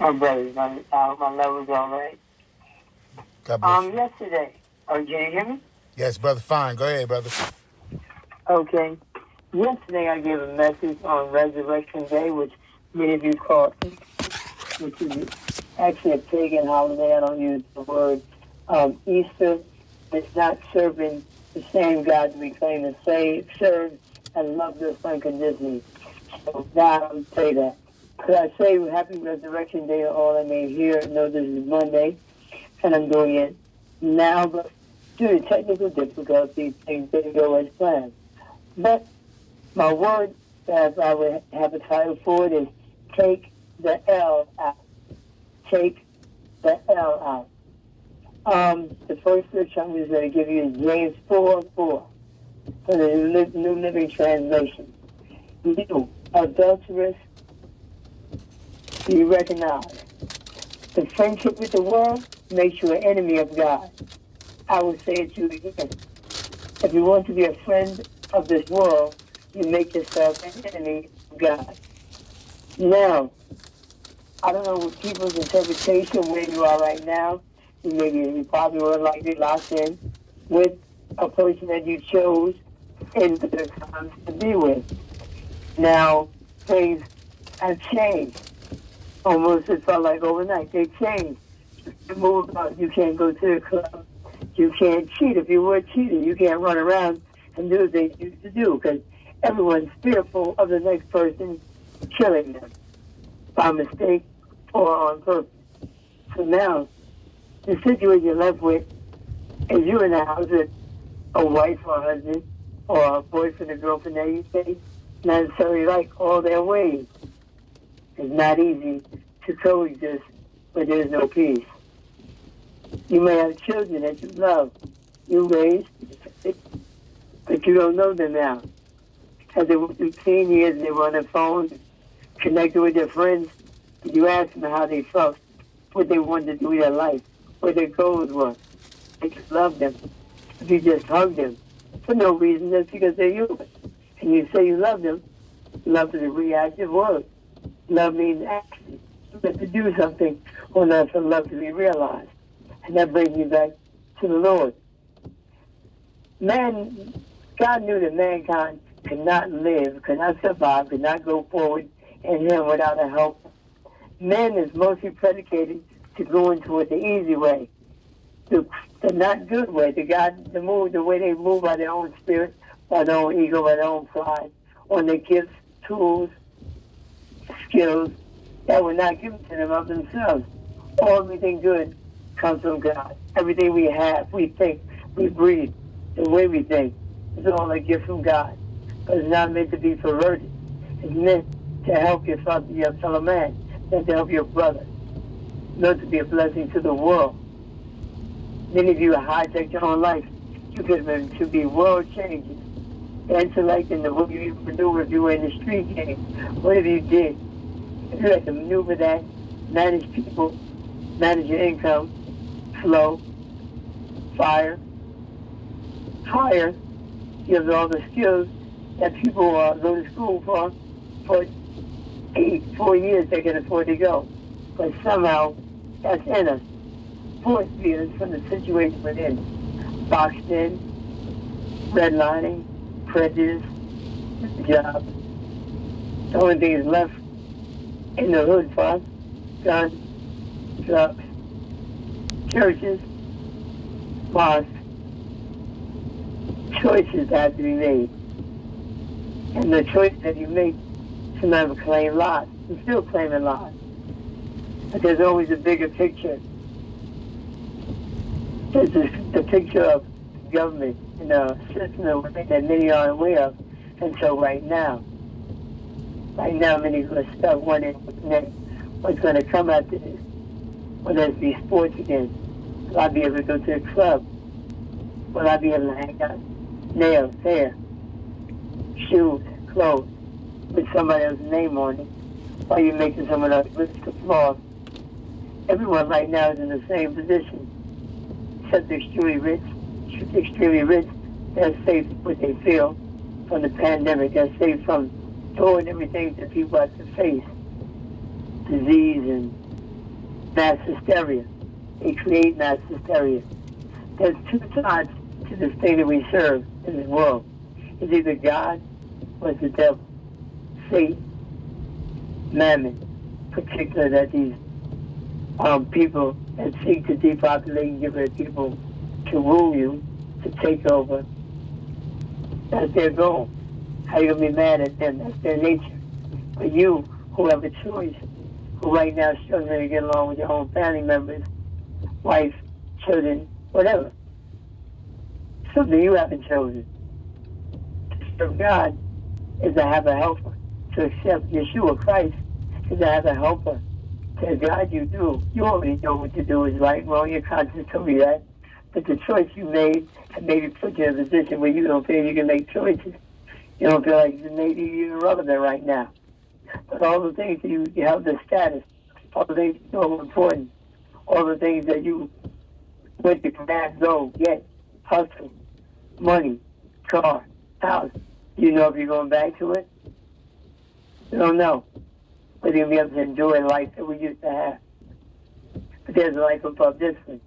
My brothers, my levels all right. God bless you. Yesterday, can you hear me? Yes, brother. Fine. Go ahead, brother. Okay. Yesterday I gave a message on Resurrection Day, which many of you call Easter, which is actually a pagan holiday. I don't use the word Easter. It's not serving the same God we claim to serve and loves us unconditionally. So now I would say that. Could I say Happy Resurrection Day to all I may hear? Know this is Monday, and I'm doing it now, but due to technical difficulties, things didn't go as planned. But my word, as I would have a title for it, is take the L out. Take the L out. The first scripture I'm just going to give you is James 4:4 from the New Living Translation. You, adulterous, be recognized. The friendship with the world makes you an enemy of God. I will say it to you again. If you want to be a friend of this world, you make yourself an enemy of God. Now, I don't know what people's interpretation where you are right now. You probably were likely locked in with a person that you chose in the times to be with. Now, things have changed. Almost it felt like overnight. They changed. You move about, you can't go to the club. You can't cheat. If you were cheating, you can't run around and do what they used to do because everyone's fearful of the next person killing them by mistake or on purpose. So now, the situation you're left with is you in the house with a wife or a husband or a boyfriend or girlfriend that you say not necessarily like all their ways. It's not easy to coexist where there's no peace. You may have children that you love, you raised, but you don't know them now. As they went through teen years, they were on their phone, connected with their friends. You ask them how they felt, what they wanted to do with their life, what their goals were. They just loved them. If you just hug them for no reason, just because they're human. And you say you love them, love is a reactive word. Love means action. You have to do something in order for love to be realized. And that brings me back to the Lord. God knew that mankind could not live, could not survive, could not go forward in Him without a help. Man is mostly predicated to going toward the easy way, the not good way, the way they move by their own spirit, by their own ego, by their own pride, on their gifts, tools, skills that were not given to them of themselves. Everything good comes from God. Everything we have, we think, we breathe, the way we think, is all a gift from God. But it's not meant to be perverted. It's meant to help your fellow man, and to help your brother, not to be a blessing to the world. Many of you have hijacked your own life. You could have been to be world changers. The intellect and the way you maneuver if you were in the street game, whatever you did. If you had to maneuver that, manage people, manage your income, flow, fire, hire, you have all the skills that people go to school for 4 years they can afford to go. But somehow that's in us. Forced feelings from the situation we're in. Boxed in, redlining, prejudice, job. The only thing is left in the hood for us, guns, drugs, churches, mosques. Choices have to be made. And the choice that you make, sometimes claim lies. You're still claiming lies. But there's always a bigger picture. There's the picture of government and a system that many are aware of until right now. Right now, many of us start wondering what's going to come after this. Will there be sports again? Will I be able to go to a club? Will I be able to hang out? Nails, hair, shoes, clothes, with somebody else's name on it, while you're making someone else list the flaws. Everyone right now is in the same position. Except the extremely rich, they're safe with what they feel from the pandemic. They're safe from throwing everything that people have to face. Disease and mass hysteria. They create mass hysteria. There's two sides to this thing that we serve in this world. It's either God or it's the devil. Satan, Mammon, particularly that these people that seek to depopulate and get rid of people to rule you, to take over. That's their goal. How you gonna be mad at them? That's their nature. But you, who have a choice, who right now is struggling to get along with your own family members, wife, children, whatever, something you haven't chosen. To serve God is to have a helper. To accept Yeshua Christ is to have a helper. To guide you through. You already know what to do is right, wrong. Your conscience told you that. But the choice you made and maybe put you in a position where you don't feel you can make choices. You don't feel like maybe you're irrelevant right now. But all the things that you have the status, all the things that are important, all the things that you went to command, go, get, hustle, money, car, house. You know if you're going back to it? You don't know. Whether you'll be able to enjoy life that we used to have. But there's a life above this one.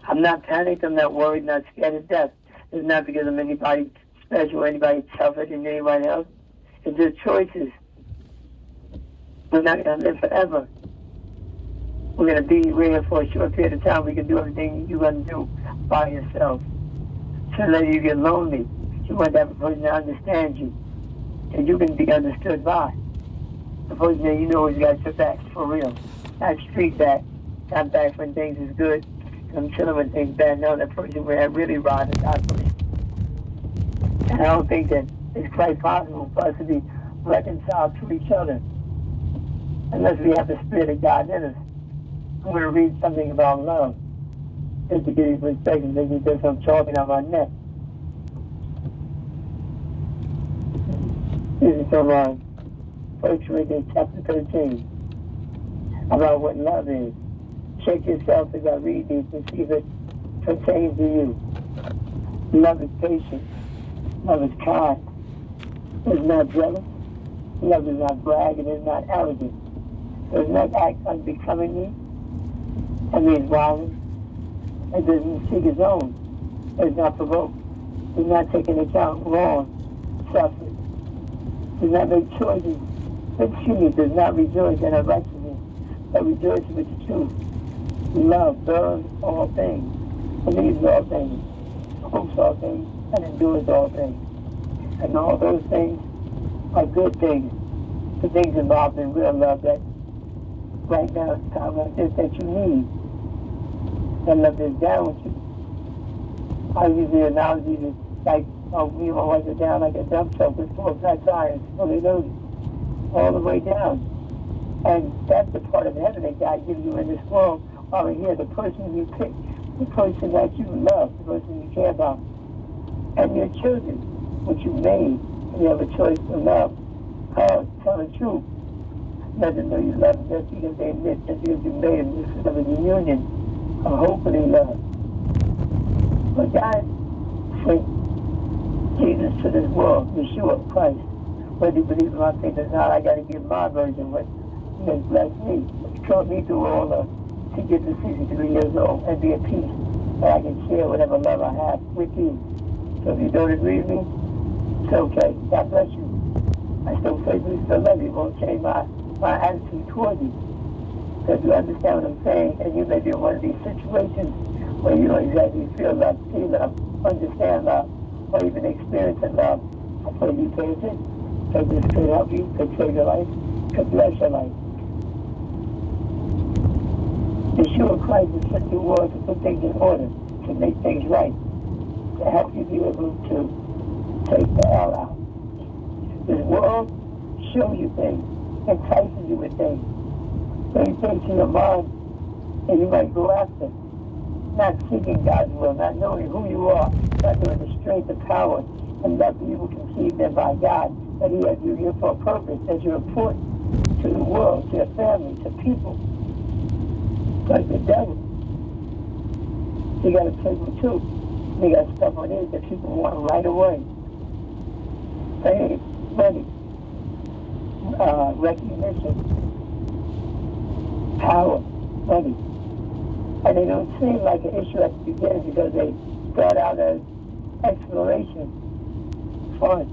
I'm not panicked, I'm not worried, not scared of death. It's not because I'm anybody special, anybody tougher than anybody else. It's just choices. We're not going to live forever. We're going to be here for a short period of time. We can do everything you're going to do by yourself. So that you get lonely. You want to have a person that understands you. And you can be understood by. The person that you know has got your back for real. Not street back. Not back when things is good. I'm chilling when things bad. No, that person would really ride or die for me. And I don't think that it's quite possible for us to be reconciled to each other unless we have the Spirit of God in us. I'm going to read something about love just to give you perspective because I'm talking on my neck. This is from 1 Corinthians chapter 13 about what love is. Check yourself as I read these to see if it pertains to you. Love is patient. Love is kind. It is not jealous. Love is not brag. It is not arrogant. It does not act unbecomingly. It means violent. It doesn't seek its own. It is not provoked. It does not take into account wrong, suffering. It does not make choices. It does not rejoice in unrighteousness, but rejoices with the truth. Love bears all things, believes all things, hopes all things, and endures all things. And all those things are good things. The things involved in real love that right now it's time like this that you need. That love is down with you. I use the analogy that like me and my wife are down like a dump truck with 4 flat tires, fully loaded, all the way down. And that's the part of heaven that God gives you in this world. Over here, the person you pick, the person that you love, the person you care about, and your children, which you made, and you have a choice to love, tell the truth. Let them know you love them just because they admit that you made them. This is a union of hopefully love. But God sent Jesus to this world, Yeshua Christ. Whether you believe in my faith or not, I got to give my version what He has blessed me. He taught me through all of to get to 63 years old and be at peace, that I can share whatever love I have with you. So if you don't agree with me, it's okay. God bless you. I still faithfully still love you. It won't change my attitude toward you. So if you understand what I'm saying, and you may be in one of these situations where you don't exactly feel love, see love, understand love, or even experience love, I pray you pay attention. Because this could help you, could save your life, could bless your life. Yeshua Christ is sent to the world to put things in order, to make things right, to help you be able to take the L out. This world shows you things, entices you with things, brings things to your mind that you might go after. Not seeking God's will, not knowing who you are, not knowing the strength, the power, and love that you will conceive them by God, that He has you here for a purpose, that you're important to the world, to your family, to people. Like the devil. You got to take them too. You got stuff on it that people want right away. Fame, money, recognition, power, money. And they don't seem like an issue at the beginning because they start out as exploration, fun,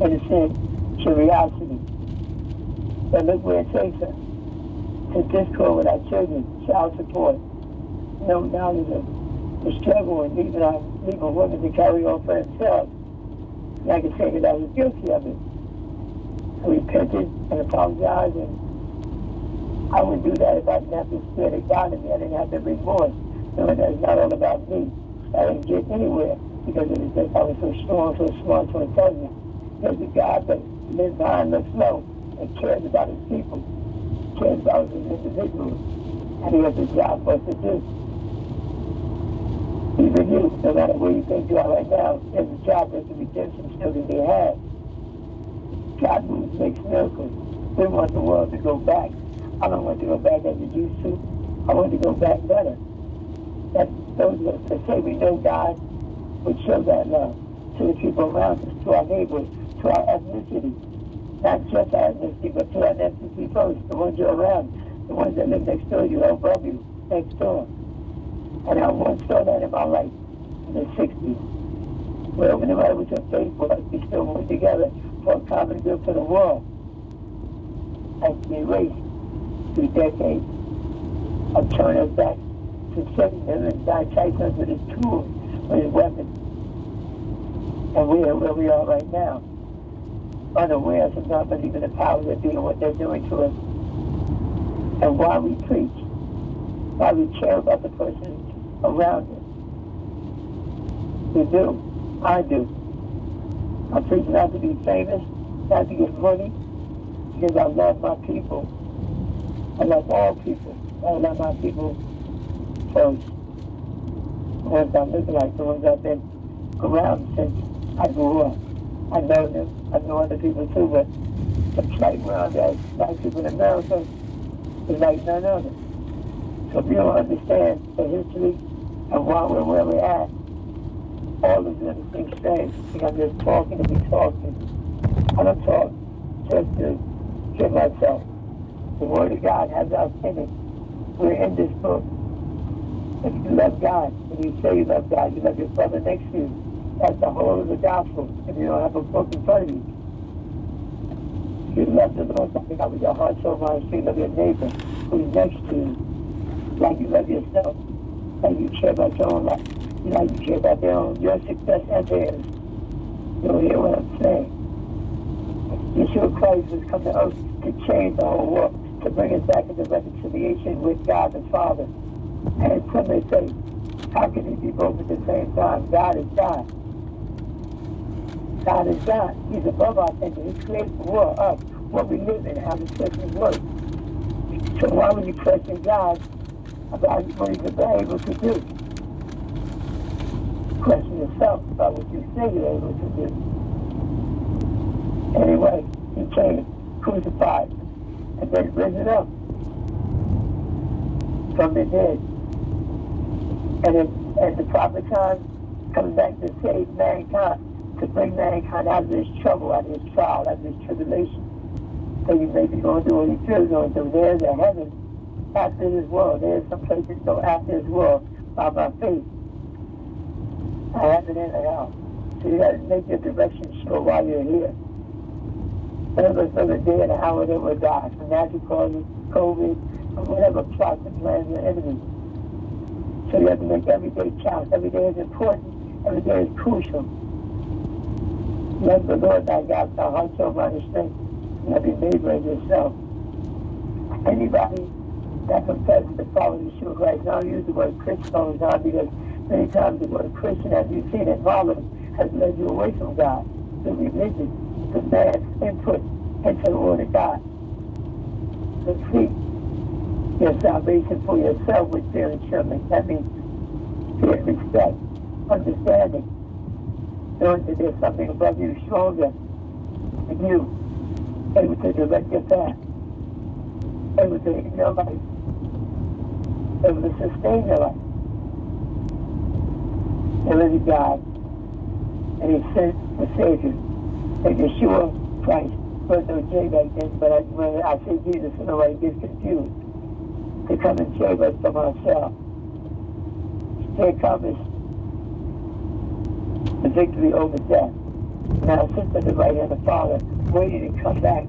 innocent curiosity. But look where it takes us. To discord with our children, child support, no knowledge of the struggle and leaving women to carry on for themselves. And I can say that I was guilty of it. I repented and apologized, and I would do that if I didn't have the spirit of God in me. I didn't have the remorse, knowing that it's not all about me. I didn't get anywhere because it was just I was so strong, so smart, so intelligent. There's a God that lives behind, looks low, and cares about his people, cares about his individuals, and he has a job for us to do. Even you, no matter where you think you are right now, there's a job, there's a redemption still to be had. God moves, makes miracles. We want the world to go back. I don't want to go back as it used to. I want to go back better. That those of us that say we know God would show that love to the people around us, to our neighbors, to our ethnicity. Not just our ethnicity, but to our ethnicity first, the ones you're around, the ones that live next door you, above you, next door. And I once saw that in my life in the 60s. Where no matter what your faith was, we still work together for a common good for the world. And to be erased through decades of turning us back to setting him and God chasing us with his tools, with his weapons. And we are where we are right now, unaware of not believing the powers that be and what they're doing to us. And why we preach, why we care about the person around us. We do. I do. I preach not to be famous, not to get money, because I love my people. I love all people. I love my people first. The ones I look like, the ones I've been around since I grew up. I know them. I know other people too, but the plight around as black people in America is like none other. So if you don't understand the history and why we're where we're at, all of them things strange. I think I'm just talking to be talking. I don't talk just to get myself. The Word of God has us in it. We're in this book. If you love God, and you say you love God, you love your brother next to you. That's the whole of the gospel. If you don't have a book in front of you, you love the Lord God with your heart, soul, mind, spirit. Love your neighbor who's next to you, like you love yourself, like you care about your own life, like you care about your success and theirs. You'll hear what I'm saying. Yeshua Christ has come to earth to change the whole world, to bring us back into reconciliation with God the Father. And some may say, how can he be both at the same time? God is God. God is God. He's above our thinking. He creates the world, us, what we live in, how the systems work. So why would you question God about what he's able to do? Question yourself about what you say you're able to do. Anyway, he came, crucified, and then risen up from the dead. And at the proper time, coming back to save mankind, to bring mankind out of this trouble, out of this trial, out of this tribulation. So you may be going through what you feel going through. There's a heaven after this world. There's some places go after this world by my faith. I have it in the house. So you got to make your direction sure while you're here. None of us know the day and the hour that we'll die. From natural causes, COVID, or whatever plots and plans of the enemy. So you have to make every day count. Every day is important. Every day is crucial. Love the Lord thy God with thy heart, soul, mind, and strength. Love your neighbor as yourself. Anybody that confesses to follow Yeshua Christ, now use the word Christian all the time because many times the word Christian, as you've seen it, followed, has led you away from God, to religion, to man's input into the Word of God. To seek your salvation for yourself with fear and trembling. That means fear, respect, understanding, knowing that there's something above you stronger than you, able to direct your path, able to live your life, able to sustain your life. There is a God, and He sent a Savior, and Yeshua Christ. There's no J back then, but when I say Jesus, nobody gets confused. To come and save us from ourselves. To accomplish the victory over death. Now sits at the right hand of the Father, waiting to come back.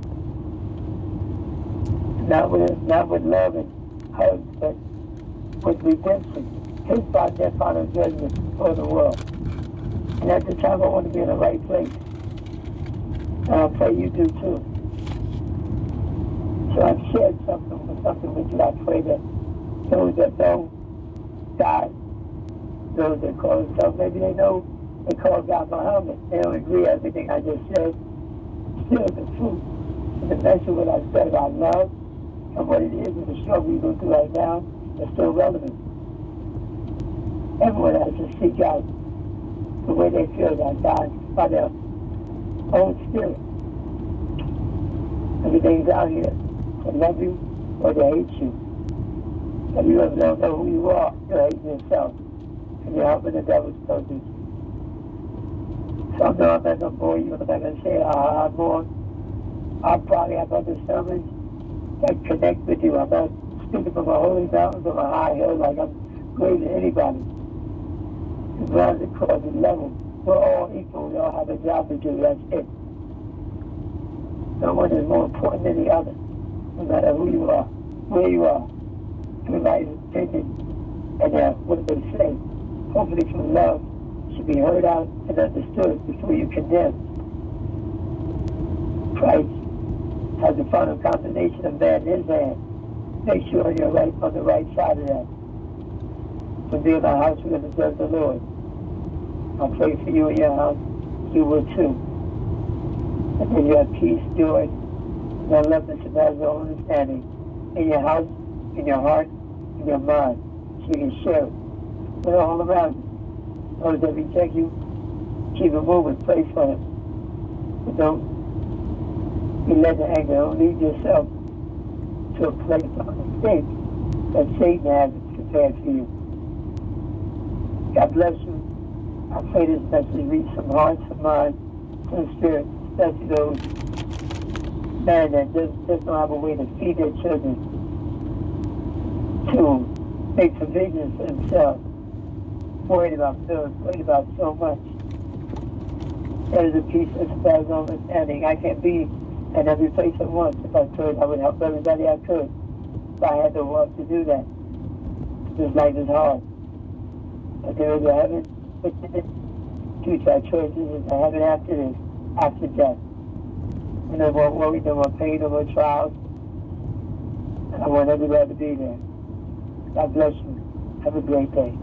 Not with love and hugs, but with redemption. His death, final judgment for the world. And at the time, I want to be in the right place. And I pray you do too. So I've shared something with you. I pray that those that don't die, those that call themselves, maybe they know they call God Muhammad. They don't agree with everything I just said. Still the truth. And the message of what I said about love and what it is and the struggle we go through right now is still relevant. Everyone has to seek out the way they feel about God by their own spirit. Everything's out here to love you or to hate you. If you ever don't know who you are, you're hating yourself. And you're helping the devil's purpose. So I know I'm not going to bore you. I'm not going to say more. I'll probably have other sermons that connect with you. I'm not speaking from a holy mountain, from a high hill, like I'm greater than anybody. As long as it causes level, we're all equal. We all have a job to do. That's it. No one is more important than the other, no matter who you are, where you are. Everybody's opinion and what they say, hopefully from love, should be heard out and understood before you condemn. Christ has the final condemnation of man in his hand. Make sure you're right on the right side of that. To be in my house, we're going to serve the Lord. I'll pray for you in your house. You will too. And then you have peace, joy, and love that surpasses all understanding in your house, in your heart, in your mind. So you can share it with all around you. Those that reject you, keep it moving, pray for them. But don't be led to anger. Don't lead yourself to a place of escape that Satan has prepared for you. God bless you. I pray this message reach some hearts, some minds, some spirits, especially those men that just don't have a way to feed their children, to make provisions for themselves, worried about bills, worried about so much. There's a peace that surpasses all understanding. I can't be in every place at once. If I could, I would help everybody I could. If I had the work to do that. This life is hard. But there is a heaven within it. Future our choices is a heaven after this, after death. And no more worry, no more pain, no more trials. And I want everybody to be there. God bless you. Have a great day.